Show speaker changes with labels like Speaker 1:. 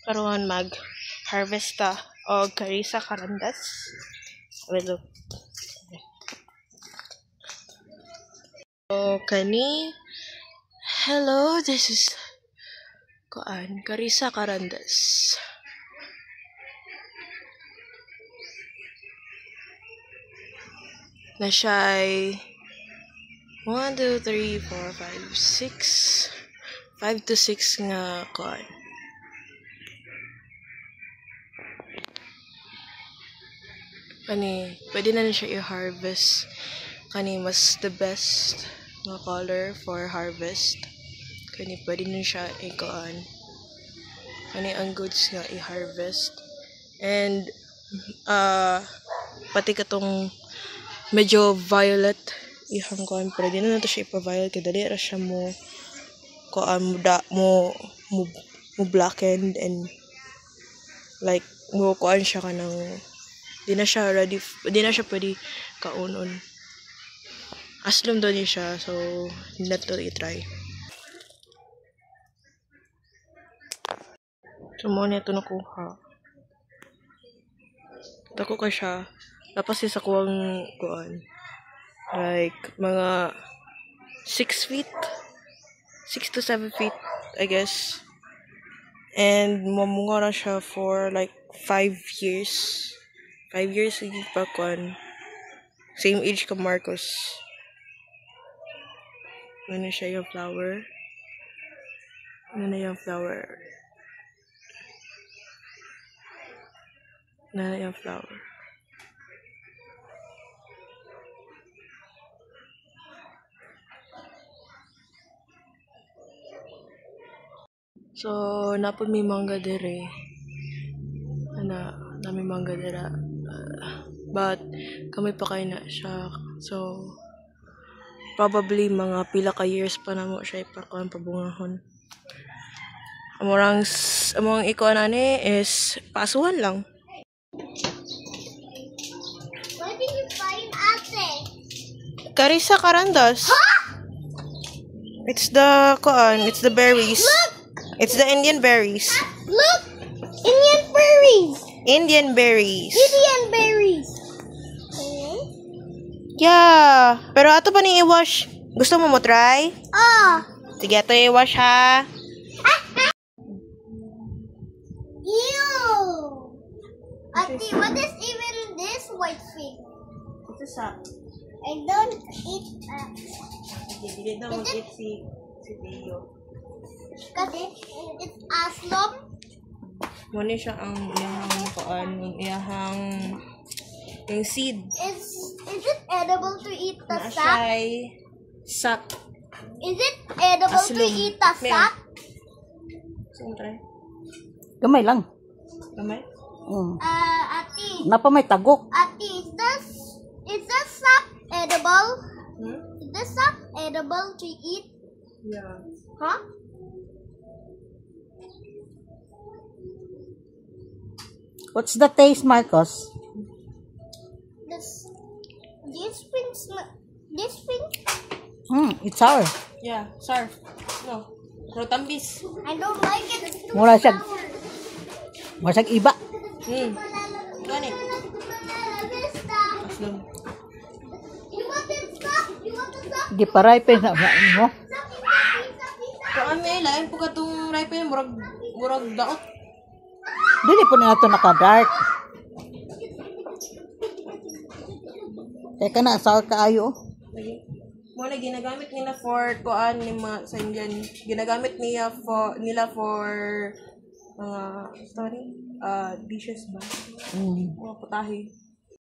Speaker 1: karon mag-harvest ta og Carissa Carandas. Well, so, hello, this is Carissa Carandas. Na siya'y 1, 2, 3, 4, 5, 6 5 to 6 nga kuan. Kani, pwede na siya i-harvest. Kani, mas the best nga color for harvest. Kani, pwede na siya i-kuan. Kani, ang goods nga i-harvest. And, pati katong medyo violet ihang kuan, pwede na nato siya ipa-violet kaya dali ra siya mo kuan mo blackened and like mo kuan siya kanang di na siya pwede kaunon. Aslom daw niya siya, so hindi na to i-try. So mo niya to nakuha. Dako ka siya. Tapos sa kuwang kuan. Like mga 6 feet. 6 to 7 feet, I guess. And mamunga na siya for like 5 years. 5 years lagi pa kuan. Same age ka Marcos. Ano siya yung flower? Ano na yung flower? Ano na yung flower? So, napod may mangga dire. May mangga dira. But, kami pa kayo na siya. So, probably mga pila ka years pa na mo siya ipakuan pabungahon. Among ikuan ani is pasuhan lang.
Speaker 2: Where did you find Ate?
Speaker 1: Carissa Carandas. Huh? It's the berries.
Speaker 2: Look!
Speaker 1: It's the Indian berries.
Speaker 2: Look! Indian berries!
Speaker 1: Indian berries.
Speaker 2: Indian berries!
Speaker 1: Yeah. Pero ato pa ni i-wash. Gusto mo try? Sige, ato i-wash ha.
Speaker 2: Ew! Ate, what is even this white thing?
Speaker 1: Ito sa.
Speaker 2: I don't eat
Speaker 1: Hindi daw mag-eat si Teo.
Speaker 2: Kasi it's aslom.
Speaker 1: Muna siya ang iyahang yung seed.
Speaker 2: Is it edible to eat the
Speaker 1: Na
Speaker 2: sap?
Speaker 1: siya'y sap.
Speaker 2: Is it edible to
Speaker 1: Aslom.
Speaker 2: eat the sap?
Speaker 1: Sige, try.
Speaker 3: Gamay lang.
Speaker 1: Kamay?
Speaker 2: Ate.
Speaker 3: Napa may tagok.
Speaker 2: Ate, is the sap edible?
Speaker 1: Hmm?
Speaker 2: Is the sap edible to eat?
Speaker 1: Yeah.
Speaker 2: Huh?
Speaker 3: What's the taste, Marcos?
Speaker 2: This thing.
Speaker 3: It's sour.
Speaker 1: Yeah, sarf. No. Rotambis.
Speaker 2: I don't like it. It's too
Speaker 3: Mura siya.
Speaker 2: sour.
Speaker 3: Masag iba.
Speaker 1: Ganit. Aslom.
Speaker 2: You want this stuff? You want the stuff?
Speaker 3: Di pa ripe na mo.
Speaker 1: Kung may lain po ka itong ripe, murag daot.
Speaker 3: Dili po na ito naka-dark. Teka na, sour kaayo.
Speaker 1: Muna ginagamit nila for kuan ni mga sa Indian. Ginagamit nila for dishes ba? Mga putahe.